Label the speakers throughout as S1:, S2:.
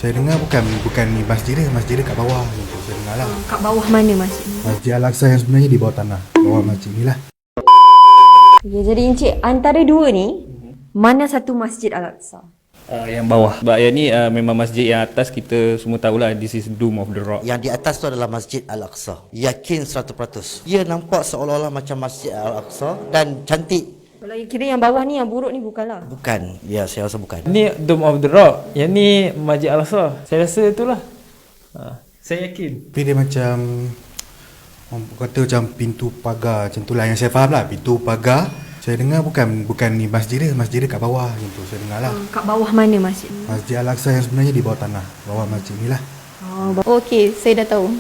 S1: Saya dengar bukan ni masjid dia kat bawah gitu. Saya dengar lah.
S2: Kat bawah mana masjid?
S1: Masjid Al-Aqsa yang sebenarnya di bawah tanah. Bawah masjid ni lah.
S2: Ya, jadi Encik, antara dua ni, mana satu Masjid Al-Aqsa?
S3: Yang bawah. Sebab yang ni memang masjid yang atas kita semua tahulah, this is Dome of the Rock.
S4: Yang di atas tu adalah Masjid Al-Aqsa. Yakin 100%. Ia nampak seolah-olah macam Masjid Al-Aqsa dan cantik.
S2: Kalau kira yang bawah ni, yang buruk ni bukanlah.
S4: Bukan. Ya, saya rasa bukan.
S5: Ni Dome of the Rock. Yang ni Masjid Al-Aqsa. Saya rasa itulah. Saya yakin.
S1: Tapi dia macam orang kata macam pintu pagar macam tu lah yang saya faham lah. Pintu pagar. Saya dengar bukan ni masjid dia kat bawah gitu. Saya dengar lah.
S2: Kat bawah mana masjid?
S1: Masjid Al-Aqsa yang sebenarnya di bawah tanah. Bawah masjid ni lah.
S6: Okey, saya dah tahu.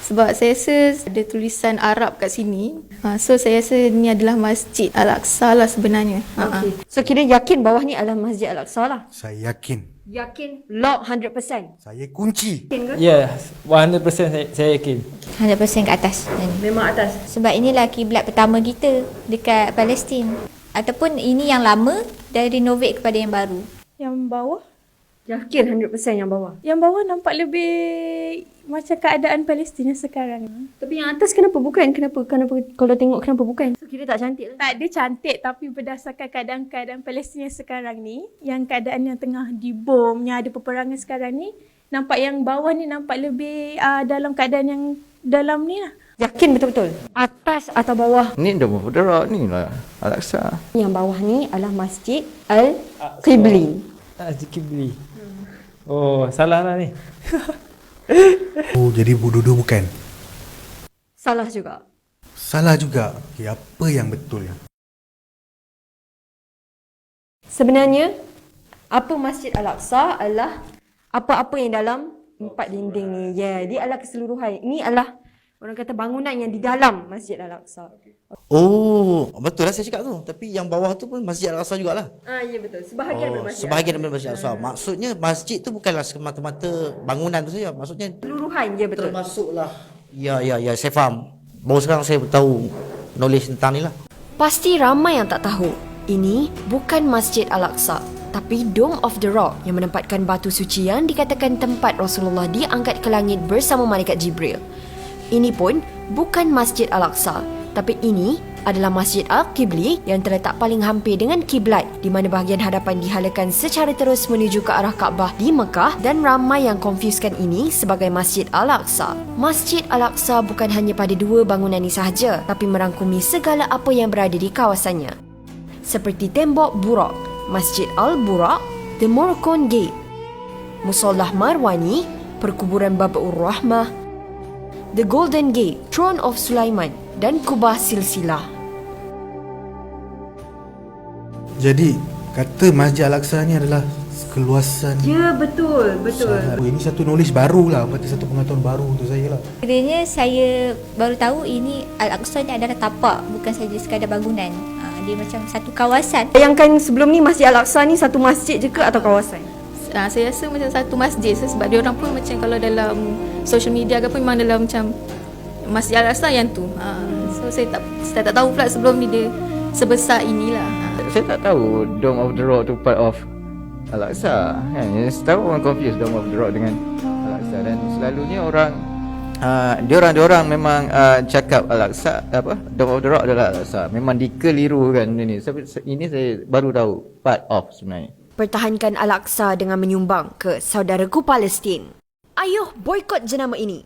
S6: Sebab saya rasa ada tulisan Arab kat sini. So saya rasa ni adalah Masjid Al-Aqsa lah sebenarnya.
S2: Okay. So kira yakin bawah ni adalah Masjid Al-Aqsa lah?
S1: Saya yakin.
S2: Yakin? Lock 100%?
S1: Saya kunci.
S2: Yakin ke?
S5: Ya, 100% saya yakin.
S7: 100% ke atas.
S2: Memang atas?
S7: Sebab inilah kiblat pertama kita dekat Palestin. Ataupun ini yang lama dan renovate kepada yang baru.
S6: Yang bawah?
S2: Yakin 100% yang bawah?
S6: Yang bawah nampak lebih macam keadaan Palestin sekarang.
S2: Tapi yang atas kenapa bukan? Kenapa kalau tengok kenapa bukan? So kira tak cantik lah.
S6: Tak, dia cantik tapi berdasarkan keadaan-keadaan Palestin yang sekarang ni, yang keadaan yang tengah dibom, yang ada peperangan sekarang ni, nampak yang bawah ni nampak lebih dalam keadaan yang dalam ni lah.
S2: Yakin betul-betul? Atas atau bawah?
S8: Ni Dome of the Rock ni lah Al-Aqsa.
S2: Yang bawah ni adalah Masjid Al-Qibli.
S5: Masjid Qibli. Oh, salah lah ni.
S1: Oh, jadi Bududu bukan?
S2: Salah juga.
S1: Salah juga. Okay, apa yang betul?
S2: Sebenarnya, apa Masjid Al-Aqsa adalah apa-apa yang dalam empat dinding ni. Ya, dia adalah keseluruhan. Ini adalah orang kata bangunan yang di dalam Masjid Al-Aqsa.
S4: Oh, betul lah saya cakap tu. Tapi yang bawah tu pun Masjid Al-Aqsa jugalah.
S2: Ya betul. Sebahagian daripada Masjid
S4: Sebahagian daripada Masjid Al-Aqsa. Maksudnya masjid tu bukanlah semata-mata bangunan tu saja. Maksudnya
S2: keseluruhan je betul.
S4: termasuklah. Ya, saya faham. Baru sekarang saya tahu knowledge tentang ni lah.
S2: Pasti ramai yang tak tahu. Ini bukan Masjid Al-Aqsa, tapi Dome of the Rock yang menempatkan batu suci yang dikatakan tempat Rasulullah diangkat ke langit bersama malaikat Jibril. Ini pun bukan Masjid Al-Aqsa, tapi ini adalah Masjid Al-Qibli yang terletak paling hampir dengan kiblat, di mana bahagian hadapan dihalakan secara terus menuju ke arah Kaabah di Mekah, dan ramai yang confuskan ini sebagai Masjid Al-Aqsa. Masjid Al-Aqsa bukan hanya pada dua bangunan ini sahaja, tapi merangkumi segala apa yang berada di kawasannya. Seperti tembok Burak, Masjid Al-Burak, The Moroccan Gate, Musallah Marwani, perkuburan Babur Rahmah, The Golden Gate, Throne of Sulaiman dan Kubah Silsilah.
S1: Jadi, kata Masjid Al-Aqsa ni adalah keluasan.
S2: Ya, betul.
S1: Oh, ini satu knowledge baru lah. Berarti satu pengetahuan baru untuk saya lah.
S7: Kiranya saya baru tahu ini Al-Aqsa ni adalah tapak, bukan saja sekadar bangunan. Dia macam satu kawasan.
S2: Bayangkan sebelum ni Masjid Al-Aqsa ni satu masjid je ke atau kawasan?
S6: Saya rasa macam satu masjid sebab dia orang pun macam kalau dalam social media ke pun memang dalam macam Masjid Al-Aqsa yang tu. So saya tak tahu pula sebelum ni dia sebesar inilah.
S8: Saya tak tahu Dome of the Rock tu part of Al-Aqsa kan. Saya tahu orang confuse Dome of the Rock dengan Al-Aqsa, dan selalunya orang diorang memang cakap Al-Aqsa Dome of the Rock adalah Al-Aqsa. Memang dikelirukan ini. Ini saya baru tahu part of sebenarnya.
S2: Pertahankan Al-Aqsa dengan menyumbang ke saudaraku Palestin. Ayuh boikot jenama ini.